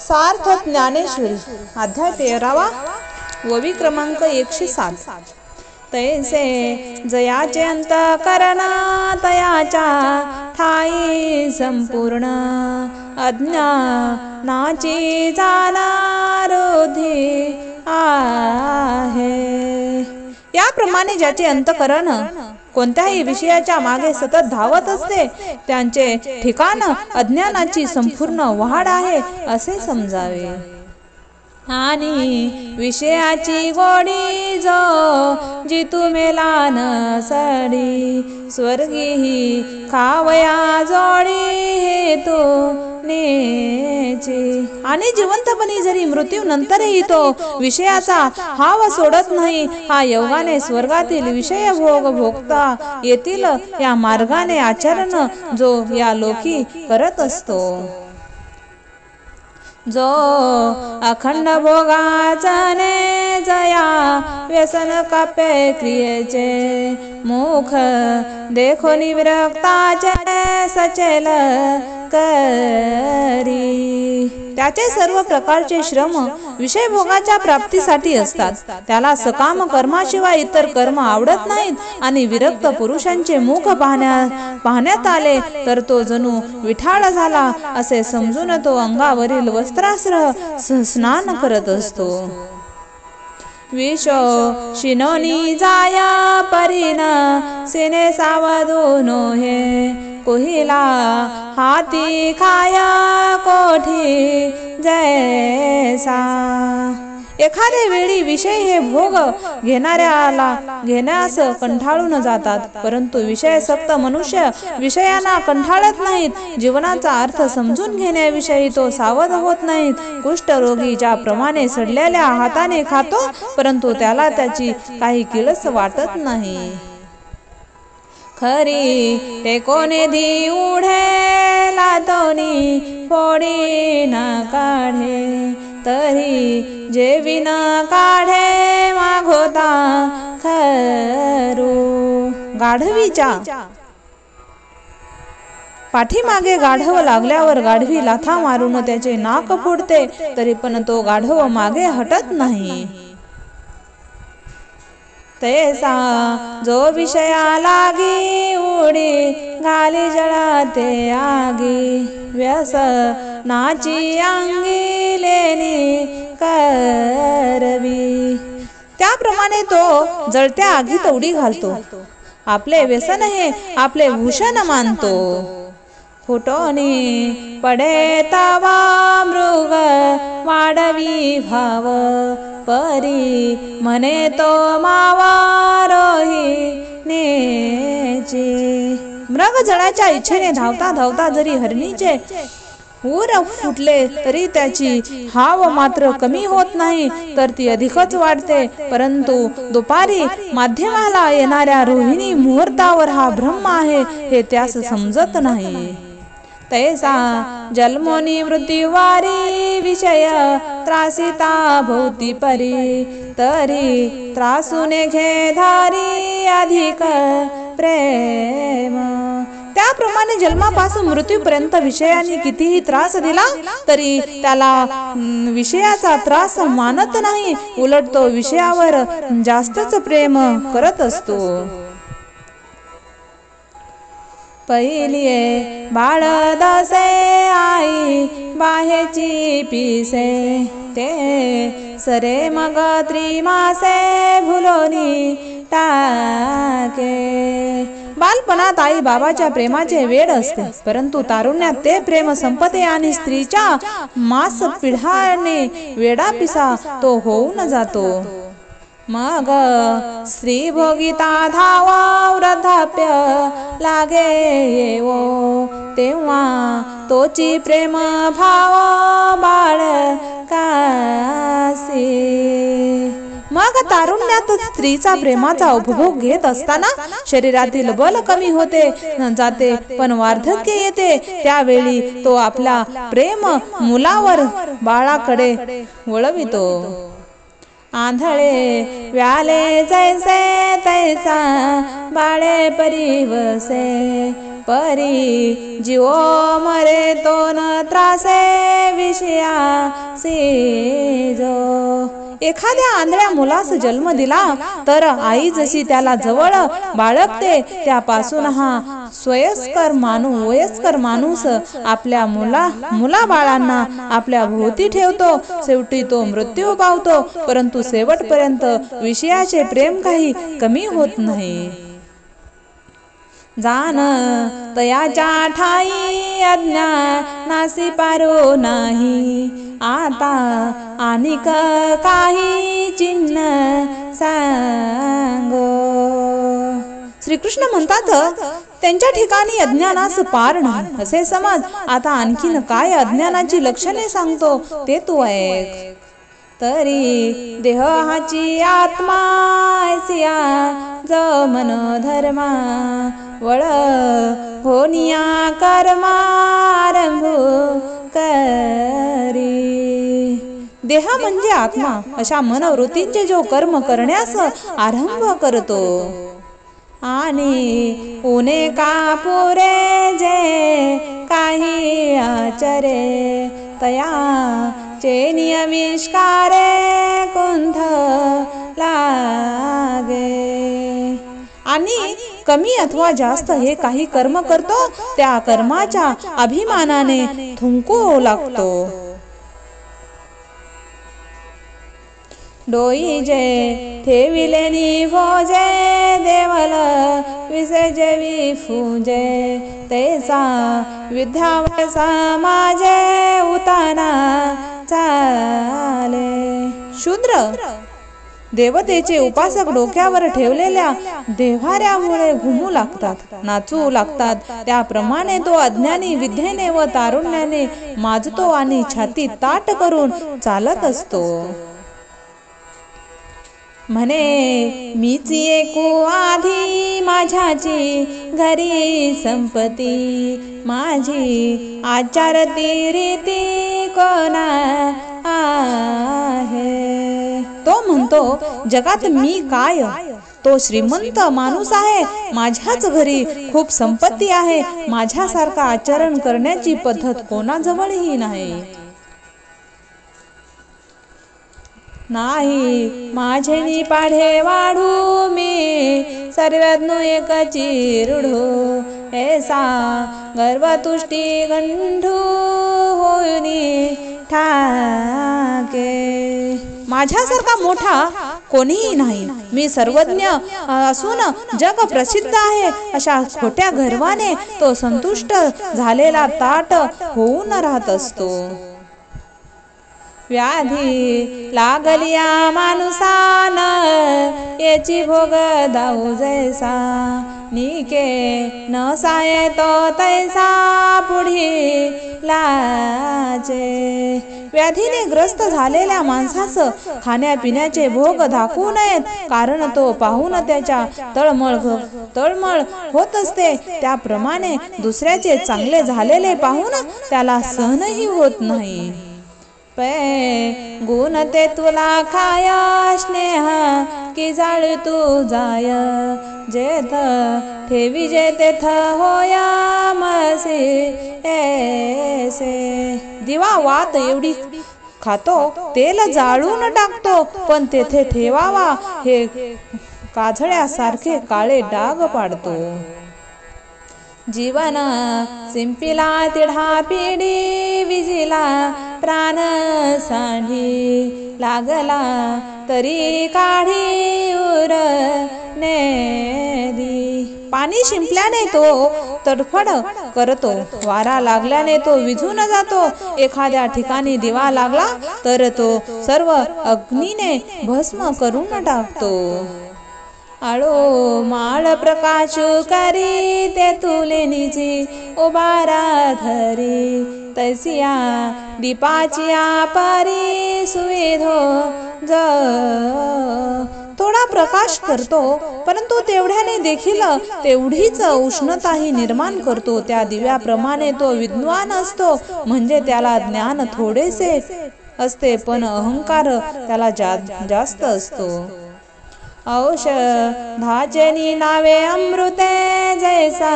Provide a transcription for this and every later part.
सार्थ ज्ञानेश्वरी अध्याय 13 ओवी क्रमांक 107। तैसे जयाचे अंतःकरण तयाच्या ठाई संपूर्ण अज्ञानाची जाणारोधी आहे। याप्रमाणे ज्याचे अंतःकरण कोणत्याही विषयाच्या मागे सतत धावत असते त्यांचे ठिकाण अज्ञानाची संपूर्ण वाढ आहे असे समजावे। आणि विषयाची गोडी जो जितू मेला न सडी स्वर्गी खावया जोडी हेतू नेची। आणि जिवंतपणी जरी मृत्यू नंतरही तो विषयाचा हाव सोडत नाही। हा योगाने स्वर्गातील विषय भोग भोगता येतील या मार्गाने आचरण जो या लोकी करत असतो। जो अखंड भोगाचने जया व्यसन कापे क्रियेचे मुख देखोनी विरक्ताचे सचेल करी। त्याचे सर्व प्रकारचे श्रम विषय भोगाच्या प्राप्तीसाठी असतात। त्याला सकाम कर्माशिवाय इतर कर्म आवडत नाहीत आणि विरक्त पुरुषांचे मुख पाहण्यात आले तर तो जणू विठाळ झाला असे समजून तो अंगावरील वस्त्रासह स्नान करत असतो। विषो शिनोनी जाया परीन सिने सावधूनो हे कोहिला हाती खाया कोठी जैसा। एखाद्या वेळी विषय हे भोग घेण्यास कंटाळून जातात परंतु विषयासक्त मनुष्य विषयांना कंटाळत नाहीत। जीवनाचा अर्थ समजून घेण्याविषयी तो सावध होत नाहीत। कुष्ठरोगी ज्याप्रमाणे सडलेल्या हाताने खातो परंतु त्याला त्याची काही किळस वाटत नाही। खरी टेकोने धी उढे लातोनी फोडी न काढे तरी जेवी न काढे मागोता खरू। गाढवीच्या पाठीमागे गाढव लागल्यावर गाढवी लाथा मारून त्याचे नाक फोडते तरी पण तो गाढव मागे हटत नाही। तैसा जो विषया लागी उडी घाली जळते आगी व्यसनाची अंगी लेनी करवी। त्याप्रमाणे तो जळत्या आगीत उडी घालतो। आपले व्यसन हे आपले भूषण मानतो। फुटोनी पडे तवा मृग वाढवी भाव परी म्हणे तो मावा रोही नेची। मृग जळाच्या इच्छेने धावता धावता जरी हरणीचे ऊर फुटले तरी त्याची हाव मात्र कमी होत नाही तर ती अधिकच वाढते। परंतु दुपारी माध्यमाला येणाऱ्या रोहिणी मुहूर्तावर हा ब्रह्म आहे हे त्यास समजत नाही। तैसा जन्मोनी मृत्युवारी विषय त्रासिता भोवती परी तरी त्रासूने घे धारी अधिक प्रेम। त्याप्रमाणे जन्मापासून मृत्यूपर्यंत विषयांनी कितीही त्रास दिला तरी त्याला विषयाचा त्रास मानत नाही उलट तो विषयावर जास्तच प्रेम करत असतो। पहिलिये बाळ दसे आई बाहेची पिसे ते सरे मग त्रिमासे भुलोनी टाके। बालपणात आई बाबाच्या प्रेमाचे वेड असते परंतु तारुण्यात ते प्रेम संपते आणि स्त्रीच्या मास पिढाने वेडापिसा तो होऊन जातो। मग स्त्री भोगिता धावा वृद्धाप्य लागे येवो तेव्हा तोची प्रेम भाव बाळ कासी। मग तारुण्यात स्त्रीचा प्रेमाचा उपभोग घेत असताना शरीरातील बल कमी होते जाते पण वार्धक्य येते त्यावेळी तो आपला प्रेम मुलावर बाळाकडे वळवितो। आंधळे व्याले जैसे तैसा बाळे परिवसे परी जीव मरे तो न त्रासे विषयासी जो. एखाद्या आंधळ्या मुलास जन्म दिला तर आई जशी त्याला जवळ बाळगते त्यापासून हा वयस्कर माणूस आपल्या मुलाबाळांना आपल्या भोवती ठेवतो. शेवटी तो मृत्यू पावतो, परंतु शेवटपर्यंत विषयाचे प्रेम काही कमी होत नाही. जाण तयाच्या ठाई अज्ञानासी पारो नाही. आता अनिक काही चिन्ह सांग. श्रीकृष्ण म्हणतात त्यांच्या ठिकाणी अज्ञानास पार नाही असे समज. आता आणखीन काय अज्ञानाची लक्षणे सांगतो ते तू ऐक. तरी देहाची आत्मा ऐसिया जो मन धर्मा वळ होनिया कर्मारंभ करी. देह म्हणजे आत्मा अशा मनवृत्तींचे जो कर्म करण्यास आरंभ करतो. आणि उने का पुरे जे काही आचरे तया चे नियमिष्कारे कुंथ लागे. आणि कमी अथवा जास्त हे काही कर्म करतो त्या कर्माच्या अभिमानाने थुंकू लागतो. डोई जे ठेविले निभोजे देवल विसजे विफुजे तैसा विद्यावसा माझे उताना चाले. शूद्र देवतेचे उपासक डोक्यावर ठेवलेल्या देव्हाऱ्यामुळे घुमू लागतात, नाचू लागतात. त्याप्रमाणे तो अज्ञानी विद्येने व तारुण्याने माजतो आणि छाती ताट करून चालत असतो. म्हणे मीच एकू आधी माझ्याची घरी संपत्ती माझी आचारती रीती कोणा आहे. तो म्हणतो जगात मी काय, तो श्रीमंत माणूस आहे, माझ्याच घरी खूप संपत्ती आहे, माझ्यासारखा आचरण करण्याची पद्धत कोणाजवळही नाही. नाही माझे पाढे वाढू मी सर्वज्ञ एकची रूढो ऐसा गर्वतुष्टी गंढू होईनी ठाके. माझ्यासारखा मोठा कोणीही नाही, मी सर्वज्ञ असून जग प्रसिद्ध आहे अशा खोट्या गर्वाने तो संतुष्ट झालेला ताट होऊन राहत असतो. व्याधी लागलिया माणुसान याची भोग दाऊ जैसा निके न साये तो तैसा पुढी लाचे. व्याधीने ग्रस्त झालेल्या माणसास खाण्यापिण्याचे भोग दाखवू नयेत, कारण तो पाहून त्याच्या तळमळ होत असते. त्याप्रमाणे दुसऱ्याचे चांगले झालेले पाहून त्याला सहनही होत नाही. पै गुण ते तुला खाया स्नेह की जाळ तू जाय जेथ ठेवी जे तेथ होया मसे ऐसे. दिवा वात एवढी खातो, तेल जाळून टाकतो, पण तेथे ठेवावा हे काजळ्यासारखे काळे डाग पाडतो. जीवन सिंपिला तिढा पिढी विजिला प्राण सांढी लागला तरी काढी उर नेदी. पाणी शिंपल्याने तो तडफड करतो, वारा लागल्याने तो विझून जातो. एखाद्या ठिकाणी दिवा लागला तर तो सर्व अग्नीने भस्म करून टाकतो. आळो माळ प्रकाश करी ते तुले निजी उभारा धरी तैसिया दीपाचिया परी सुवेधो ज. थोडा प्रकाश करतो, परंतु तेवढ्याने देखील तेवढीच उष्णताही निर्माण करतो. त्या दिव्याप्रमाणे तो विद्वान असतो, म्हणजे त्याला ज्ञान थोडेसे असते पण अहंकार त्याला जास्त असतो. औषधाचे नावे अमृते जैसा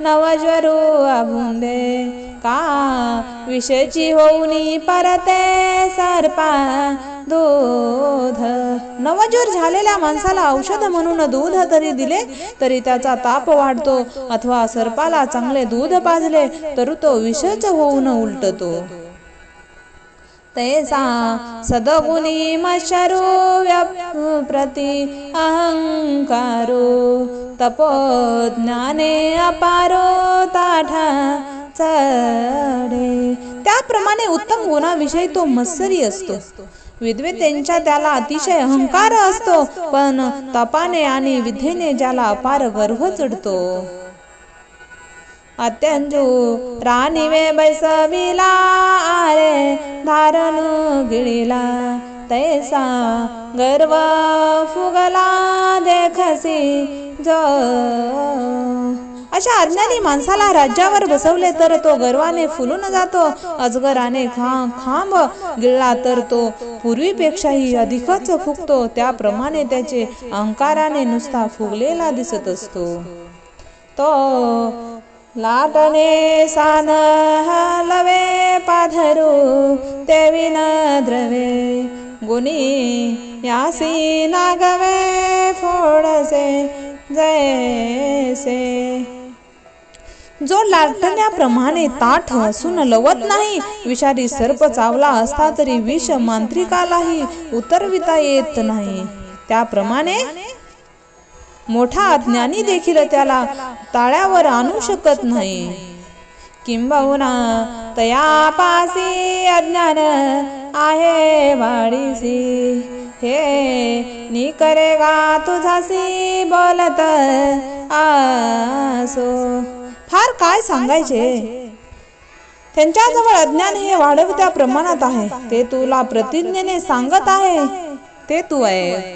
नवज्वरू अभुंदे का विषयची होऊनी परते सर्पा दूध. नवज्वर झालेल्या माणसाला औषध म्हणून दूध जरी दिले तरी त्याचा ताप वाढतो, अथवा सर्पाला चांगले दूध पाजले तर तो विषच होऊन उलटतो. तैसा सदगुणी मत्सरो व्यप्रति अहंकारो तपो ज्ञाने अपारो ताठा चढे. त्याप्रमाणे उत्तम गुणाविषयी तो मत्सरी असतो. विद्वतेच्या त्याला अतिशय अहंकार असतो, पण तपाने आणि विद्येने ज्याला अपार गर्व चढतो. अत्यंजू राणीवे बैसविला आरे धारणू गिळीला तैसा गर्व फुगला देखसी जो. अशा अज्ञानी माणसाला राज्यावर बसवले तर तो गर्वाने फुलून जातो. अजगराने खांब गिळला तर तो पूर्वीपेक्षाही अधिकच फुगतो. त्याप्रमाणे त्याचे अहंकाराने नुसता फुगलेला दिसत असतो. तो लाटणे सान हलवे पाधरू ते विन द्रवे गुणी यासी नागवे फोडसे जैसे. जो लाटण्याप्रमाणे ताठ असून लवत नाही, विषारी सर्प चावला असता तरी विष मांत्रिकालाही उतरविता येत नाही, त्याप्रमाणे मोठा अज्ञानी देखील त्याला ताळ्यावर आणू शकत नाही. किंबहुना तयापासी अज्ञान आहे वाढीसी हे नी करेगा तुझासी बोलत आसो. फार काय सांगायचे, त्यांच्याजवळ अज्ञान हे वाढवत्या प्रमाणात आहे. ते तुला प्रतिज्ञेने सांगत आहे ते तू आहे.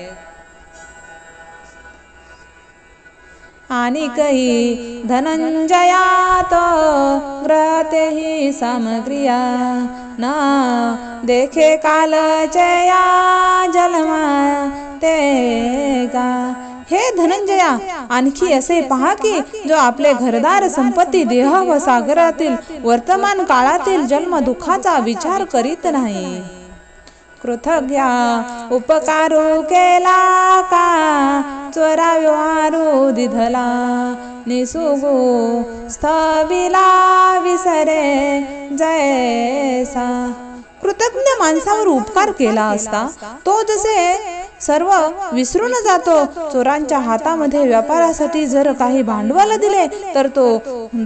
आणि कही धनंजया तो ग्रहते ही सामग्रिया ना देखे कालचया जन्मा ते का. हे धनंजया, आणखी असे पहा की जो आपले घरदार संपत्ती देह व सागरातील वर्तमान काळातील जन्म दुःखाचा विचार करीत नाही. कृतज्ञा उपकारू केला का चोरा व्यवहारू दिधला निसुगो स्थविला विसरे जैसा. कृतज्ञ माणसावर उपकार केला असता तो जसे सर्व विसरून जातो. चोरांच्या हातामध्ये व्यापारासाठी जर काही भांडवल दिले तर तो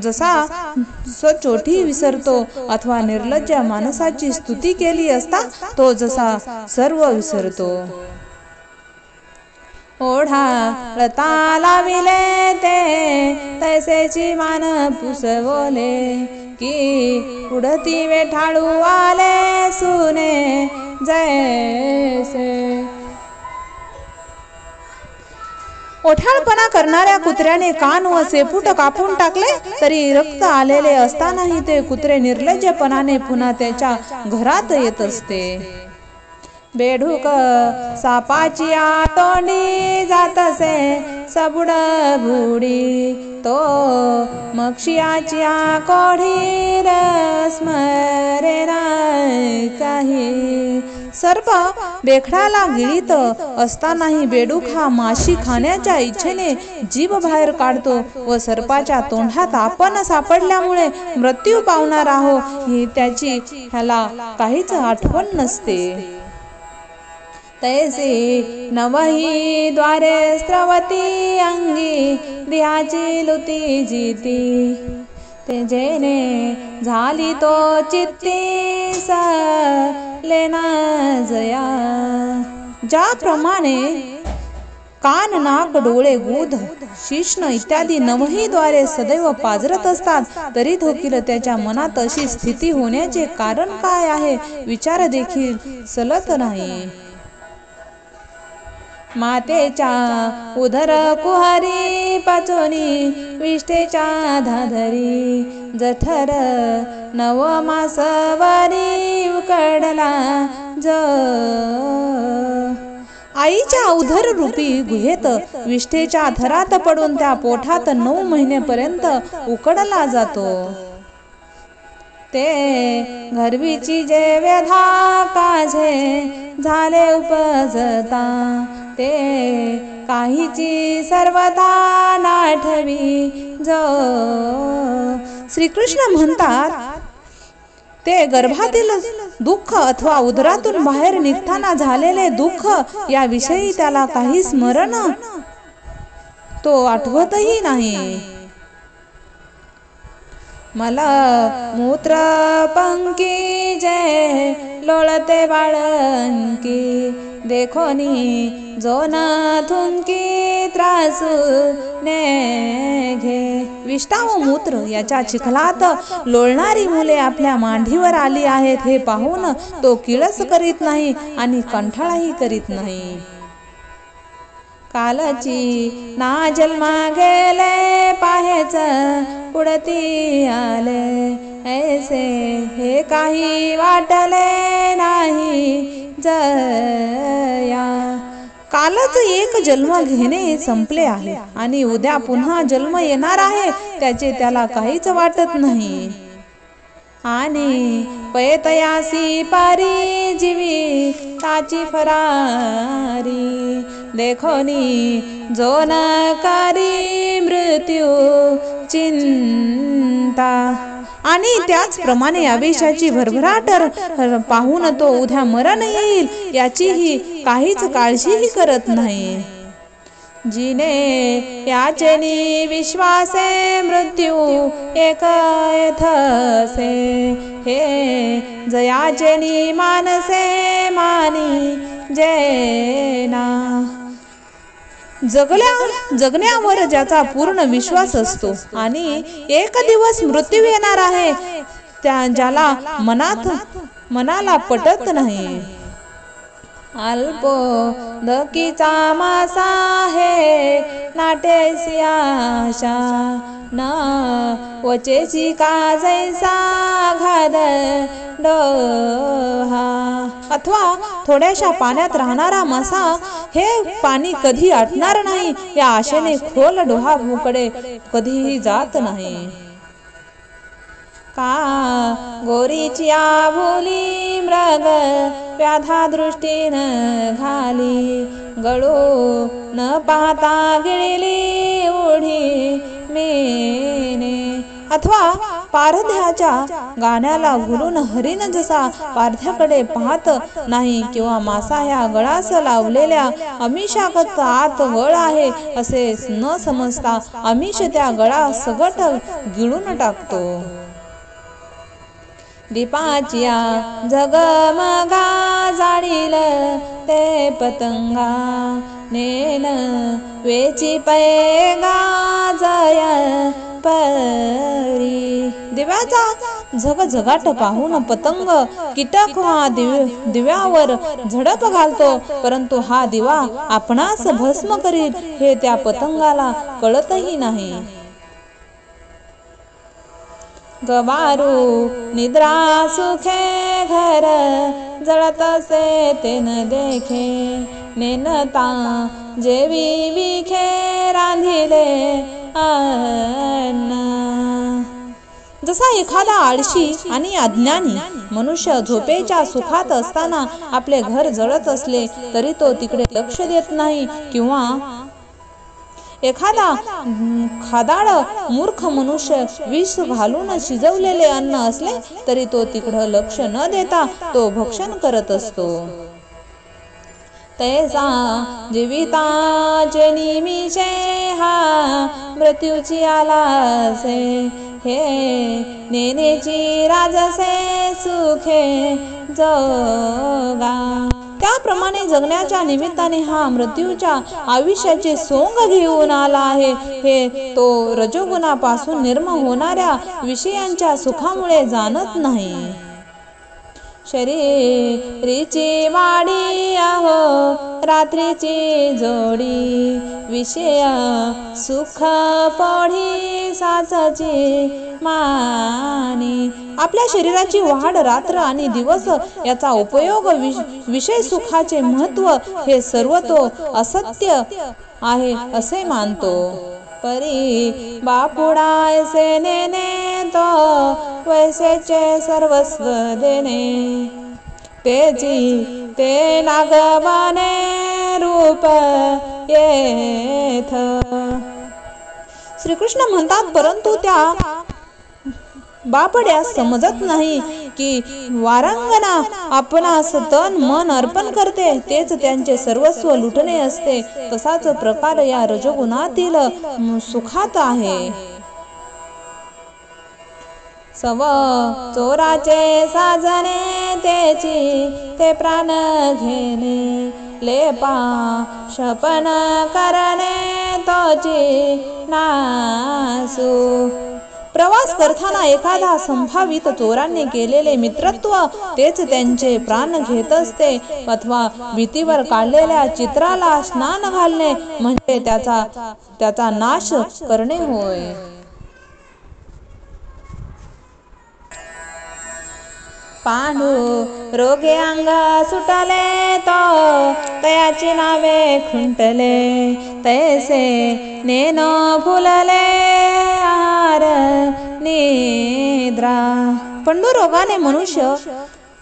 जसा सचोटी विसरतो, अथवा निर्लज्ज माणसाची स्तुती केली असता तो जसा सर्व विसरतो. ओढा लता लाविले ते तैसेची मान पुसवले की उडती वेठाळू आले सुने जैसे. ओठाळपणा करणाऱ्या कुत्र्याने कान व शेपूट कापून टाकले तरी रक्त आलेले असतानाही ते कुत्रे निर्लज्जपणाने पुन्हा त्याच्या घरात येत असते. बेढूक सापाची तोंडी जातसे सबुड बुडी तो मक्षियाची कोढी रस्मरे काही. सर्प बेखडाला गिळीत असतानाही बेडूक हा माशी खाण्याच्या इच्छेने जीभ बाहेर काढतो व सर्पाच्या तोंडात आपण सापडल्यामुळे मृत्यू पावणार आहो ही त्याची ह्याला काहीच आठवण नसते. तैसी नवही द्वारे स्त्रवती अंगी देहाची लुती जीती ते जेने झाली तो चित्ती लेना जया. ज्याप्रमाणे कान नाक डोळे गुद शिश्न इत्यादी नवही द्वारे सदैव पाजरत असतात, तरी देखील त्याच्या मनात अशी स्थिती होण्याचे कारण काय आहे विचार देखील चलत नाही. मातेच्या उदर कुहारी पाचोनी विष्ठेच्या धाधरी जठर नवमासवरी उकडला ज. आईच्या उदर रूपी गुहेत विष्ठेच्या थरात पडून त्या पोटात 9 महिनेपर्यंत उकडला जातो। ते घरवीची जे व्यथा काझे झाले उपजता, ते काहीची सर्वथा नाठवी जो। श्रीकृष्ण म्हणतात ते गर्भातील दुःख अथवा उदरातून बाहेर निघताना झालेले दुःख याविषयी त्याला काही स्मरण तो आठवतही नाही। मला मूत्र पंकी जे लोळते बाळंकी, देखोनी जो न थुंकी त्रासू ने घे। विष्ठा व मूत्र याच्या चिखलात लोळणारी मुले आपल्या मांडीवर आली आहेत हे पाहून तो किळस करीत नाही आणि कंठाळाही करीत नाही। कालची ना जन्मा गेले पाहेच पुढती आले, ऐसे हे काही वाटले नाही जया। कालच एक जन्म घेणे संपले आहे आणि उद्या पुन्हा जन्म येणार आहे त्याचे त्याला काहीच वाटत नाही। आणि पयतयासी पारी जीवी ताची फरारी, देखोनी जो न करी मृत्यू चिंता। आणि त्याचप्रमाणे आवेशाची भरभराट पाहून तो उद्या मरण येईल याचीही काहीच काळजीही करत नाही। जिने याचेनी विश्वासे मृत्यू एक यथसे, हे जयाचेनी मानसे मानी जेना। जगण्यावर ज्याचा पूर्ण विश्वास असतो आणि एक दिवस मृत्यू येणार आहे ज्याला मनाला पटत नाही। अल्पो दकीचा मासा हे नाटेसी आशा, न वचेची का जैसा घाद डोहा। अथवा थोड्याशा पाण्यात राहणारा मासा हे पाणी कधी आटणार नाही या आशेने खोल डोहाकडे कधीही जात नाही। का गोरीची आभुली मृग व्याधा दृष्टीनं घाली, गळू न पाहता गिळली उडी मेने। अथवा पारध्याच्या गाण्याला घुलून हरिण जसा पारध्याकडे पाहत नाही किंवा मासा ह्या गळास लावलेल्या आमिषागत आत गळ आहे असे न समजता आमिष त्या गळा सगट गिळून टाकतो। दीपाचिया जगमगा जाळील ते पतंगा, नेन वेची पैगा जय परी। दिव्याचा झगझगाट पाहून पतंग कीटक हा दिव्यावर झडप घालतो, परंतु हा दिवा आपणास भस्म करील हे त्या पतंगाला कळतही नाही। गवारू निद्रा सुखे घर जळत से ते न देखे, नेनता जेवी विखे रांधिले अन्न। जसा एखादा आळशी आणि अज्ञानी मनुष्य झोपेच्या सुखात असताना आपले घर जळत असले तरी तो तिकडे लक्ष देत नाही, किंवा एखादा खादाड मूर्ख मनुष्य विष घालून शिजवलेले अन्न असले तरी तो तिकडे लक्ष न देता तो भक्षण करत असतो। तैसा जीविताचे निमिषे हा मृत्यूची आलासे, हे नेनेची राजसे सुखे जोगा। त्याप्रमाणे जगण्याच्या निमित्ताने हा मृत्यूच्या आयुष्याचे सोंग घेऊन आला आहे, हे तो रजोगुणापासून निर्माण होणाऱ्या विषयांच्या सुखामुळे जाणत नाही। शरीरीची वाडी आहो रात्रीची जोडी, विषय सुख पोढी साचची मानी. आपल्या शरीराची वाढ रात्र आणि दिवस याचा उपयोग विषय सुखाचे महत्व हे सर्व तो असत्य आहे असे मानतो. परी बापुडायसे नेने तो वैसेचे सर्वस्व देणे. तेची ते नागबाने रूप येथ. श्रीकृष्ण म्हणतात, परंतु त्या बापड्यास समजत नाही की वारंगना आपणास तन मन अर्पण करते तेच त्यांचे सर्वस्व लुटणे असते. तसाच प्रकार या रजोगुणातील सुखात आहे. सव चोराचे साजने तेची ते प्राण घेणे. लेपा शपन करणे तोची नासू. प्रवास करताना एखादा संभावित चोरांनी केलेले मित्रत्व तेच त्यांचे प्राण घेत असते. अथवा भीतीवर काढलेल्या चित्राला स्नान घालणे म्हणजे त्याचा नाश करणे होय. पांडू रोगे अंग सुटले तो तयाची नावे खुंटले. तैसे नेनो फुलले आहार निद्रा. पंडू रोगाने मनुष्य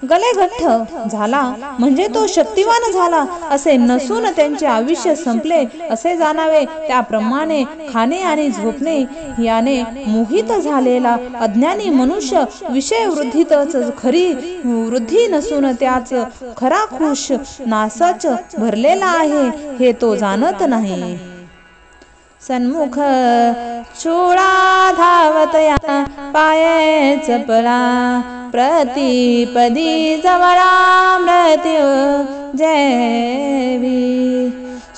गलेगठ्ठ झाला म्हणजे तो शक्तिवान झाला असे नसून त्यांचे आयुष्य संपले असे जाणावे. त्याप्रमाणे खाणे आणि झोपणे याने मोहित झालेला अज्ञानी मनुष्य विषय वृद्धीतच खरी वृद्धी नसून त्याच खरा खुश नासच भरलेला आहे हे तो जाणत नाही. सन्मुख चूळा धावतया पाये चपला. प्रतिपदी जवळा मृत्यू जेवी.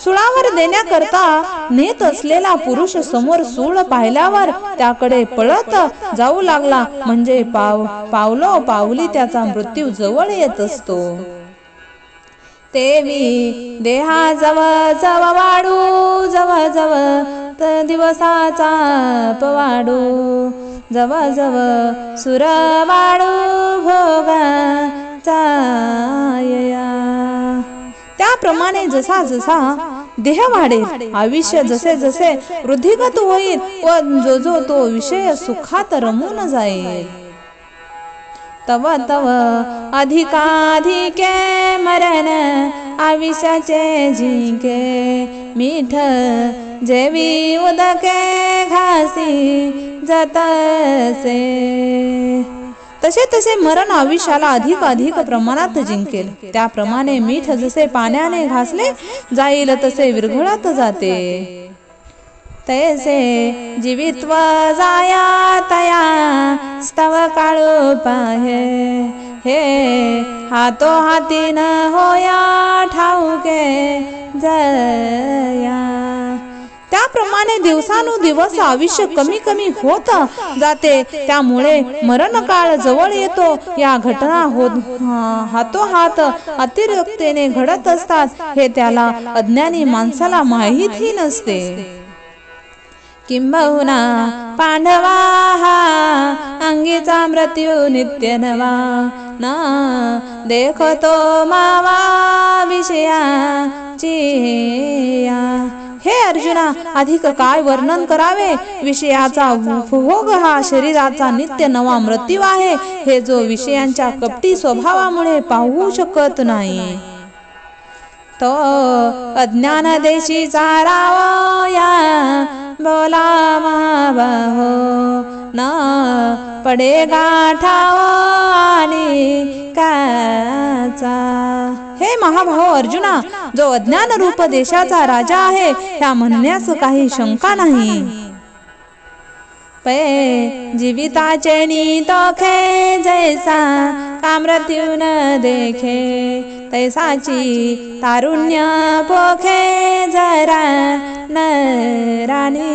सुळावर देण्याकरता नेत असलेला पुरुष समोर सूळ पाहिल्यावर त्याकडे पळत जाऊ लागला म्हणजे पावलो पावली त्याचा मृत्यू जवळ येत असतो. तेवी देहा जव जव वाढू जव जव दिवसाचा पवाडू. जव जव सुर वाढू भोगाचा यया. त्याप्रमाणे जसा जसा देह वाढेल आयुष्य जसे जसे वृद्धिगत होईल व जो तो विषय सुखात रमून जाईल. तव तव अधिकाधिके मरण आयुष्याचे जिंके. मीठ जेवी उदके घासी जतसे. तसे तसे मरण आयुष्याला अधिक अधिक प्रमाणात जिंकेल. त्याप्रमाणे मीठ जसे पाण्याने घासले जाईल तसे विरघळत जाते. तैसे जीवित्व जाया तया स्तव काळू पाहे. हे हातो हाती न होया ठाऊके जया. त्याप्रमाणे दिवसानुदिवस आयुष्य कमी कमी होत जाते. त्यामुळे मरण काळ जवळ येतो. या घटना हातोहात अतिरिक्तेने घडत असतात हे त्याला अज्ञानी माणसाला माहिती नसते. किंबहुना पांडवा हा अंगीचा मृत्यू नित्य नवा. न देखतो मावा विषयाची. हे अर्जुना अधिक काय वर्णन करावे. विषयाचा उपभोग हा शरीराचा नित्य नवा मृत्यू आहे हे जो विषयांच्या कपटी स्वभावामुळे पाहू शकत नाही तो अज्ञान देशीचा रावया. बोला महाबाहो न पडे गाठाव आणि काचा. हे महाभाव अर्जुना जो अज्ञान रूप देशाचा राजा आहे ह्या म्हणण्यास काही शंका नाही. पै जीविताचे नितोखे जैसा का मृत्यू न देखे. तैसाची तारुण्य पोखे जरा नराणी.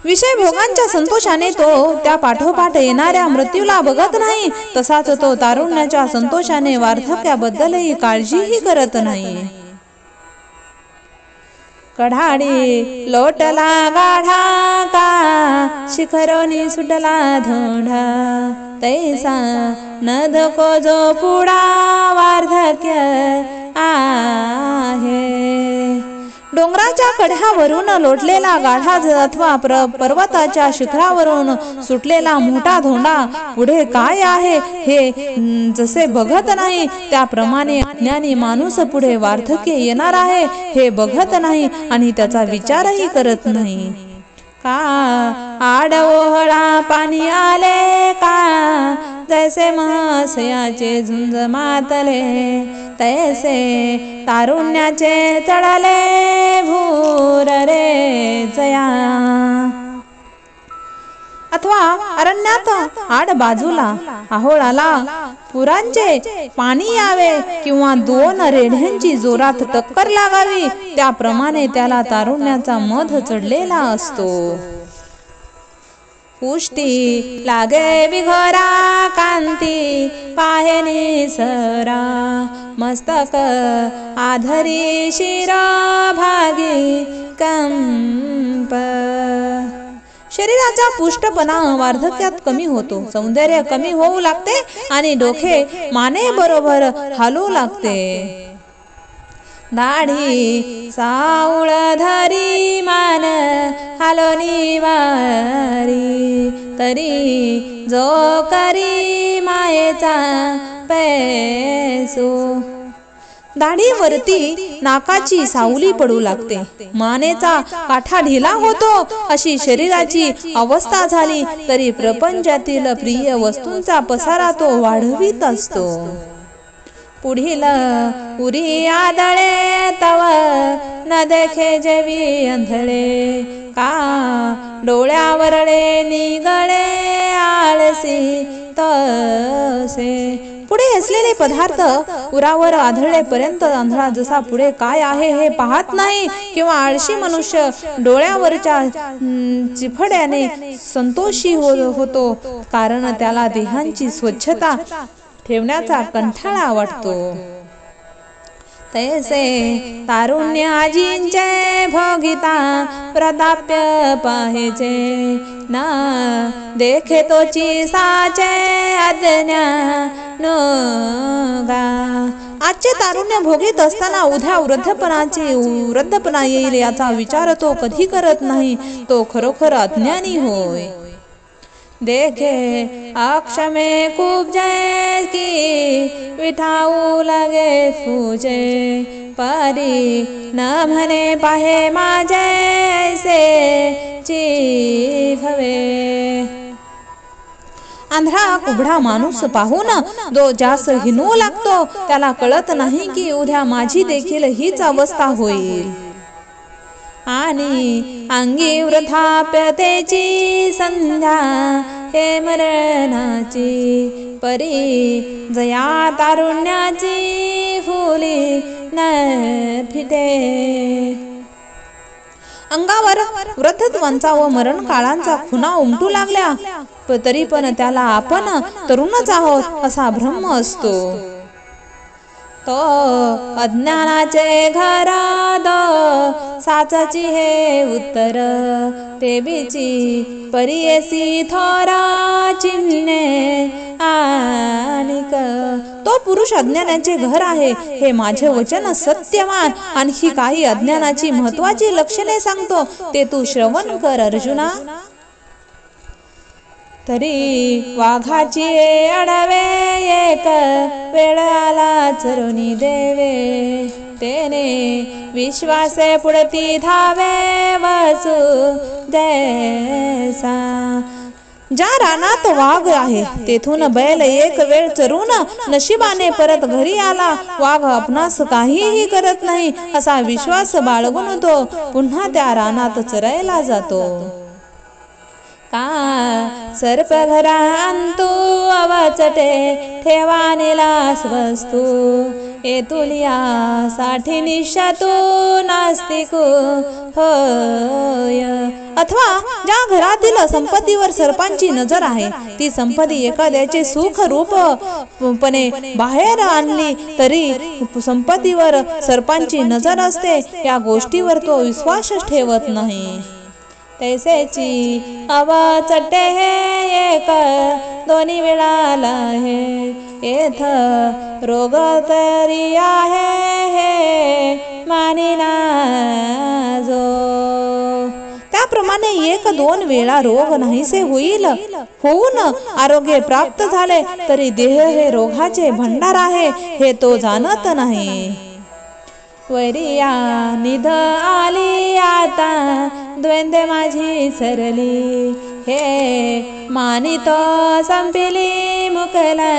विषय भोगांच्या संतोषाने तो त्या पाठोपाठ येणाऱ्या मृत्यूला बघत नाही तसाच तो तारुण्याच्या संतोषाने वार्धक्याबद्दलही काळजीही करत नाही. कढाडी लोटला गाढा का शिखरोनी सुटला धोंडा तैसा न धको जो पुढा वार्धक्य आहे। डोंगराच्या कड्यावरून लोटलेला गाढा अथवा पर्वताच्या शिखरावरून सुटलेला मोठा धोंडा पुढे काय आहे हे जसे बघत नाही त्याप्रमाणे अज्ञानी माणूस पुढे वार्धक्य येणार आहे हे बघत नाही आणि त्याचा विचारही करत नाही। का आडओहळा पाणी आले का जैसे महाशयाचे झुंज मातले तैसे तारुण्याचे चढले भूर रे जया। अथवा अरण्यात आड बाजूला आहोळाला पुरांचे पाणी यावे किंवा दोन रेढ्यांची जोरात टक्कर लागावी त्याप्रमाणे त्याला तारुण्याचा मध चढलेला असतो। पुष्टी लागे विघोरा कांती पाहे निसरा मस्तक आधरी शिरा भागी कंप। शरीराचा पुष्टपणा वार्धक्यात कमी होतो, सौंदर्य कमी होऊ लागते आणि डोके माने बरोबर हालू लागते। दाढी सावळ धरी मान हालोनी वारी तरी जो करी मायेचा पैसो। दाढीवरती नाकाची सावली पडू लागते, मानेचा काठा ढिला होतो अशी शरीराची अवस्था झाली तरी प्रपंचातील प्रिय वस्तूंचा पसारा तो वाढवित असतो। पुढील उरी आदळे तव न देखे जेवी अंधळे का डोळ्यावरळे निगळे आळसी तसे। पुढे असलेले पदार्थ उरावर आढळेपर्यंत आंधळा जसा पुढे काय आहे हे पाहत नाही किंवा आळशी मनुष्य डोळ्यावरच्या चिफड्याने संतोषी होतो कारण त्याला देहांची स्वच्छता ठेवण्याचा कंटाळा वाटतो। तैसे तारुण्य आजींचे भोगिता प्रताप्य पाहेचे ना देखे तोची साचे अज्ञान गा। आजचे तारुण्य भोगीत असताना उद्या वृद्धपणा येईल याचा विचार तो कधी करत नाही, तो खरोखर अज्ञानी होय। देखे अक्षमे खूप जय की विठाऊ लगे फूजे परी न म्हणे पाहे माझे ऐसे चिघवे। आंधळा कुबडा माणूस पाहून जो जास्त हिनवू लागतो त्याला कळत नाही की उद्या माझी देखील हीच अवस्था होईल आणि अंगी वृद्धाप्यतेची संध्या हे मरणाची परी जया तारुण्याची फुली न फिटे। अंगावर वृद्धत्वांचा व मरण काळांचा खुणा उमटू लागल्या तरी पण त्याला आपण तरुणच आहोत असा भ्रम असतो। तो अज्ञानाचे घराद साचाची हे उत्तर ते बीची परियेसी थोरा चिन्हे आणिक। तो पुरुष अज्ञानाचे घर आहे हे माझे वचन सत्यवान आणखी काही अज्ञानाची महत्वाची लक्षणे सांगतो ते तू श्रवण कर अर्जुना। तरी वाघाची अडवे एक वेळ आला चरुणी देवे तेने विश्वासे पुढती धावे वसु जैसा। ज्या रानात वाघ आहे तेथून बैल एक वेळ चरून नशिबाने परत घरी आला, वाघ आपणास काहीही करत नाही असा विश्वास बाळगून तो पुन्हा त्या रानात चरायला जातो। का सर्प घरा अंतू अवचटे ठेवा नेलास वस्तू एतुलिया साठी निशातू नास्तिक होय. अथवा ज्या घरातील संपत्तीवर सर्पांची नजर आहे ती संपत्ती एखाद्याचे सुख रूपपणे बाहेर आणली तरी संपत्तीवर सर्पांची नजर असते या गोष्टीवर तो विश्वास ठेवत नाही. तैसेची अवचटे हे एक दोन्ही वेळाला हे येथ रोग तरी आहे हे मानिना जो. त्याप्रमाणे एक दोन वेळा रोग नाहीसे होऊन आरोग्य प्राप्त झाले तरी देह हे रोगाचे भंडार आहे हे तो जाणत नाही. वैरिया निध आली आता द्वंद्व माझी सरली हे मानितो संपिली मुकला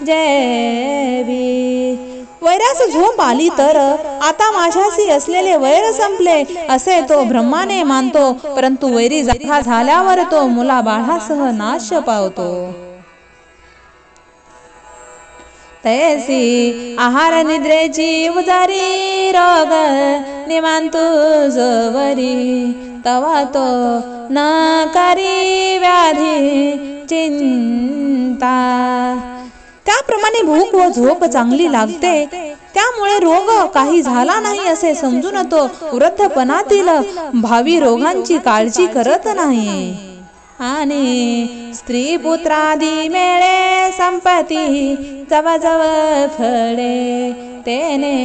जयवी. वैरास झोप आली तर आता माझ्याशी असलेले वैर संपले असे तो ब्रह्माने मानतो, परंतु वैरी जागा झाल्यावर तो मुलाबाळासह नाश पावतो. तैसी आहार निद्रेची उजारी रोग निमांतु जोवरी तवा तो न करी व्याधी चिंता. त्याप्रमाणे भूक व झोप चांगली लागते त्यामुळे रोग काही झाला नाही असे समजून तो वृद्धपणातील भावी रोगांची काळजी करत नाही. आणि स्त्री पुत्रादी मेळे संपत्ती जवळजवळ फळे तेने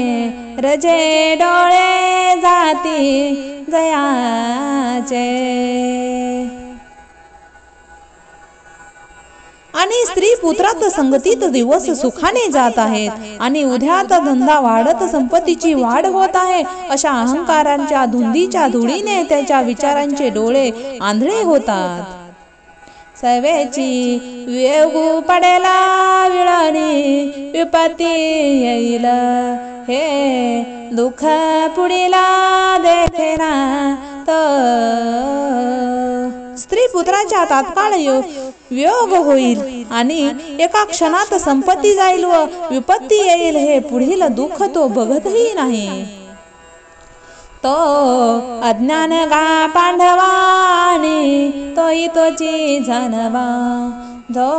रजे डोळे जाती जयाचे. आणि स्त्री पुत्रात संगतीत दिवस सुखाने जात आहेत आणि उद्यात धंदा वाढत संपत्तीची वाढ होत आहे अशा अहंकारांच्या धुंदीच्या धुळीने त्याच्या विचारांचे डोळे आंधळे होतात. सवेची वेगू पडेला विळणी विपत्ती येईल हे दुःख पुढीला देखेना तो. स्त्री पुत्राच्या तात्काळ वियोग होईल आणि एका क्षणात संपत्ती जाईल व विपत्ती येईल हे पुढील दुःख तो बघतही नाही. तो अज्ञान गा पांडवानी तोही तोची जाणवा जो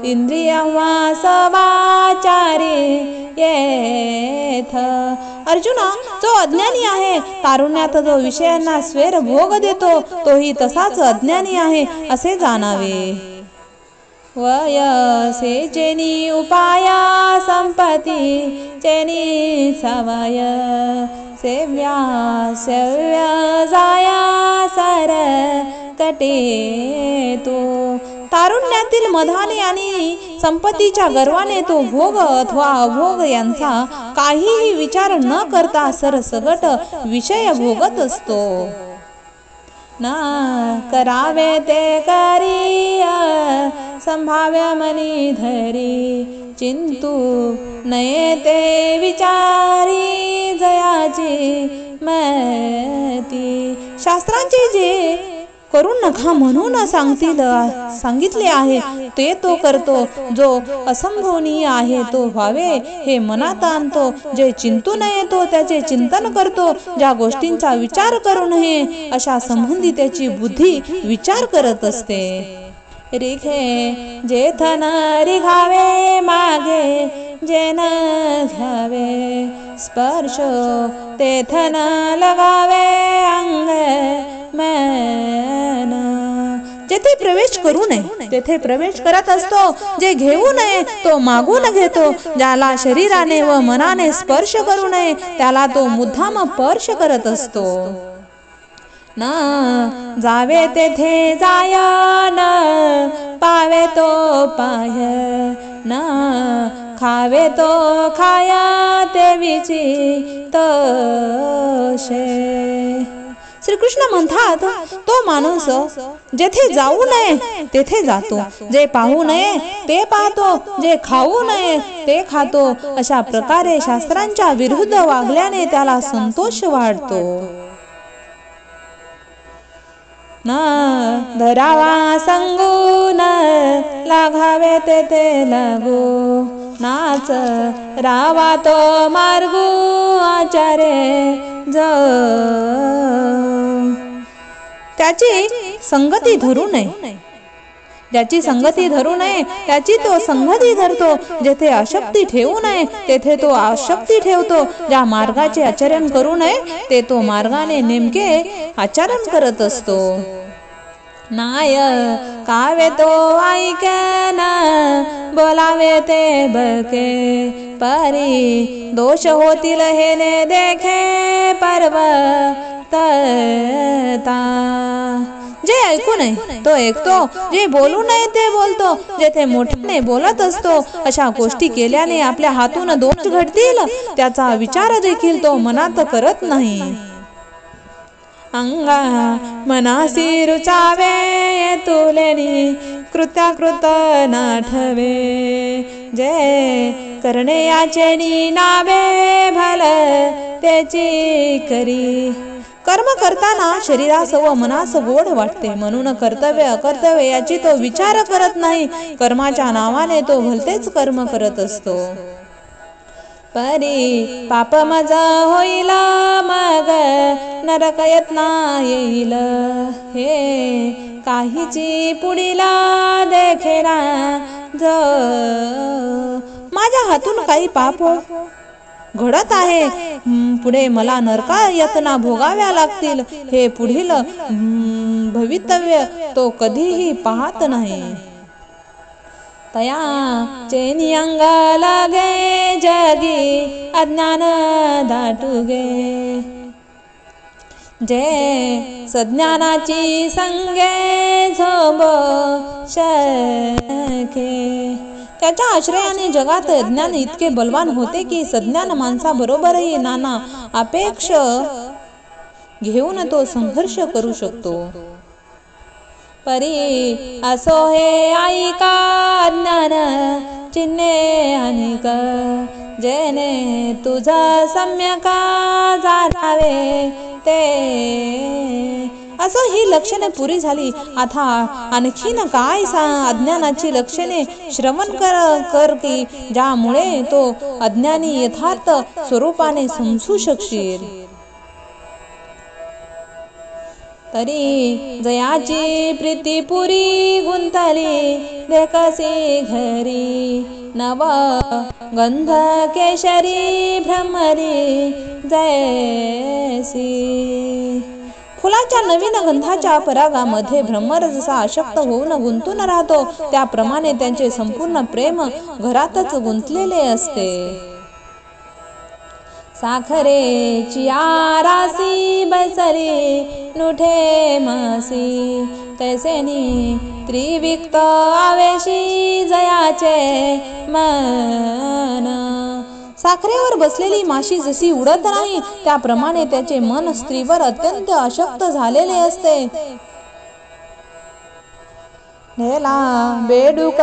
इंद्रिय वासवाचारी येथ. अर्जुना, जो अज्ञानी आहे तारुण्यात जो विषयांना स्वेर भोग देतो तोही तसाच अज्ञानी आहे असे जाणावे. वयसे जेनी उपाया संपत्ती जेनी सवय सेव्या सेव्य जाया सर कटे तो. तारुण्यातील मधाने आणि संपत्तीच्या गर्वाने तो भोग अथवा अभोग यांचा काहीही विचार न करता सरसगट विषय भोगत असतो. ना करावे ते करी संभाव्य मनी धरी चिंतू नये ते विचारी जयाची मती. शास्त्रांचे जे करू नका म्हणून सांगितले आहे ते तो करतो. जो असंभवनीय आहे तो व्हावे हे मनात आणतो. जे चिंतू नये तो त्याचे चिंतन करतो. ज्या गोष्टींचा विचार करू नये अशा संबंधी त्याची बुद्धी विचार करत असते. रिखे जेथ न रिघावे मागे जे न घ्यावे स्पर्श तेथ न लगावे अंग मन. जेथे प्रवेश करू नये तेथे प्रवेश करत असतो. जे घेऊ नये तो मागून घेतो. ज्याला शरीराने व मनाने स्पर्श करू नये त्याला तो मुद्दाम स्पर्श करत असतो. न जावे तेथे जाय न पावे तो पाय न खावे तो खाया ते विचितोषे. श्रीकृष्ण म्हणतात तो माणूस जेथे जाऊ नये तेथे जातो. जे पाहू नये ते पाहतो. जे खाऊ नये ते खातो. अशा प्रकारे शास्त्रांच्या विरुद्ध वागल्याने त्याला संतोष वाढतो. धरावा संगून लागावे तेथे लागू नाच रावा तो मार्गू आचारे त्याची संगती धरू नये. ज्याची संगती धरू नये त्याची तो संगती धरतो. जेथे आसक्ती ठेवू नये तेथे तो आसक्ती ठेवतो. ज्या मार्गाचे आचरण करू नये ते तो मार्गाने नेमके आचरण करत असतो. नाय कावे तो ऐकन बोलावे ते बके परी दोष होतील हे ने देखे पर्वतता. जे ऐकू नये तो ऐकतो, जे बोलू नये ते बोलतो. जेथे मोठ्याने बोलत असतो अशा गोष्टी केल्याने आपल्या हातून दोष घडतील त्याचा विचार देखील तो मनात करत नाही. अंगा मनासी रुचावे तुलेनी कृत्याकृत नाठवे जे करणे याचे नावे भल त्याची करी. कर्म करताना शरीरास व मनास गोड वाटते म्हणून कर्तव्य अकर्तव्य याची तो विचार करत नाही. कर्माच्या नावाने तो भलतेच कर्म करत असतो. परी पाप मज होईल मग नरक यत्ना येईल हे काहीची पुढीला देखेना जो. माझ्या हातून काही पाप घडत आहे, पुढे मला नरका यातना भोगाव्या लागतील हे पुढील भवितव्य तो कधीही पाहत नाही. तया चेनी अंग लागे जगी अज्ञान दाटुगे जे सज्ञानाची संगे झोंब शके. त्याच्या आश्रयाने जगात अज्ञान इतके बलवान होते की सज्ञान माणसाबरोबरही नाना अपेक्ष घेऊन तो संघर्ष करू शकतो. परी असो हे ऐका अज्ञान चिन्हे अनेक जेने तुझा सम्यका जाणावे ते. असो ही लक्षणे पुरी झाली. आता आणखीन काय अज्ञानाची लक्षणे श्रवण कर की ज्यामुळे तो अज्ञानी यथार्थ स्वरूपाने समजू शकशील. तरी जयाची प्रीती पुरी गुंतली देखसी घरी नव गंध केशरी भ्रमरी जैसी. फुलाच्या नवीन गंधाच्या परागामध्ये भ्रमर जसा आसक्त होऊन गुंतून राहतो त्याप्रमाणे त्यांचे संपूर्ण प्रेम घरातच गुंतलेले असते. साखरेची आरासी बसरी नुठे मासी तैसेनी त्रिविक्त आवेशी जयाचे मन. साखरेवर बसलेली माशी जशी उडत नाही त्याप्रमाणे त्याचे मन स्त्रीवर अत्यंत आसक्त झालेले असते. नेला बेडूक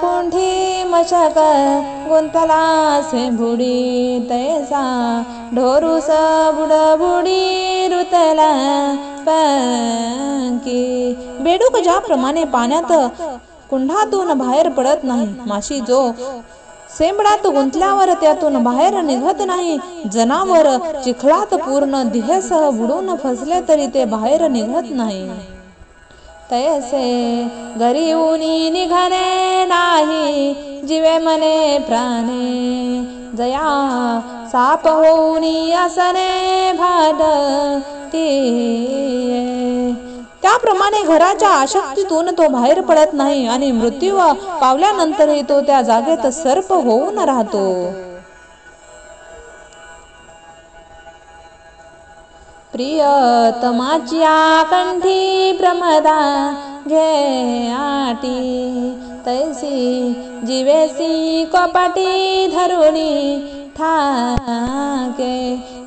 कुंठी मशक गुंतला से बुडी तैसा ढोरूस बुडबुडी रुतला पंकी. बेडूक ज्याप्रमाणे पाण्यात कुंडातून बाहेर पडत नाही, माशी जो सेंबडात गुंतल्यावर त्यातून बाहेर निघत नाही, जनावर चिखलात पूर्ण देहसह बुडून फसले तरी ते बाहेर निघत नाही, तैसे घरी उनी निघणे नाही जीवे मने प्राणे. जया साप होऊनी असने भाडती. त्याप्रमाणे घराच्या आसक्तीतून तो बाहेर पडत नाही आणि मृत्यू पावल्यानंतरही तो त्या जागेत सर्प होऊन राहतो. प्रियतमाच्या कंठी प्रमदा घे आटी तैसी जीवेसी कपाटी धरुणी ठाके.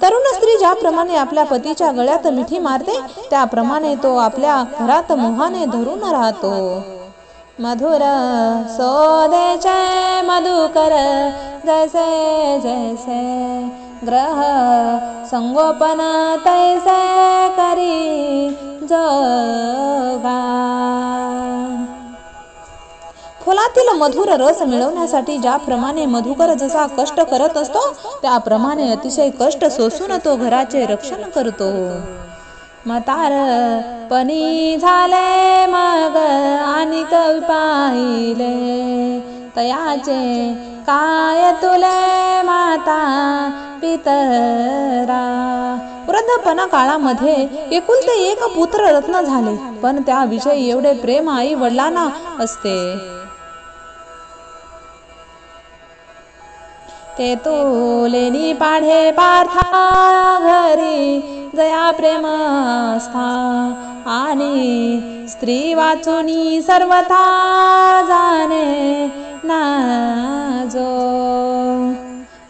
तरुण स्त्री ज्याप्रमाणे आपल्या पतीच्या गळ्यात मिठी मारते त्याप्रमाणे तो आपल्या घरात मोहाने धरून राहतो. मधुर सोदेचे मधुकर जैसे जैसे ग्रह संगोपन तैसे करी जगा. फुलातील मधुर रस मिळवण्यासाठी ज्याप्रमाणे मधुकर जसा कष्ट करत असतो त्याप्रमाणे अतिशय कष्ट सोसून तो घराचे रक्षण करतो. म्हातारपणी झाले मग आणि पाहिले तयाचे काय तुले माता पितरा. वृद्धपणा काळामध्ये एकुलते एक पुत्र रत्न झाले, पण त्याविषयी एवढे प्रेम आई वडिलांना असते. ते तोलेनी पाढे पार्था घरी जया प्रेम आस्था आणि स्त्री वाचुनी सर्वथा जाणे नाजो.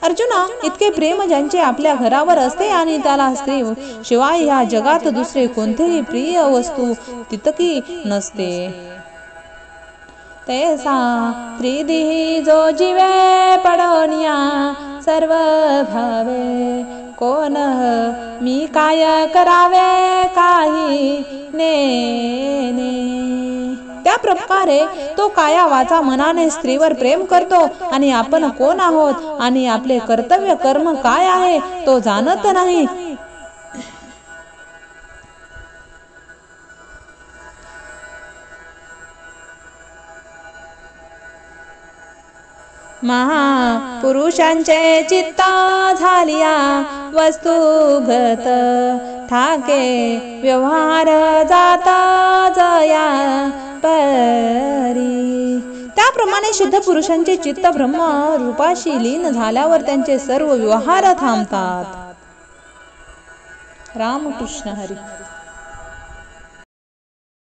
अर्जुना, इतके प्रेम ज्यांचे आपल्या घरावर असते आणि त्याला स्त्री शिवाय या जगात दुसरे कोणतेही प्रिय वस्तू तितकी नसते. तैसा त्रिदिही जो जीवे पडोनिया सर्व भावे कोण मी काय करावे काही नेने. त्या प्रकारे तो काया वाचा मनाने स्त्रीवर प्रेम करतो आणि आपण कोण आहोत आणि आपले कर्तव्य कर्म काय आहे तो जाणत नाही. महापुरुषांचे चित्ता झालिया वस्तुगत ठाके व्यवहार जाता जया परी. त्याप्रमाणे शुद्ध पुरुषांचे चित्त ब्रह्म रूपाशी लीन झाल्यावर त्यांचे सर्व व्यवहार थांबतात. रामकृष्ण हरी.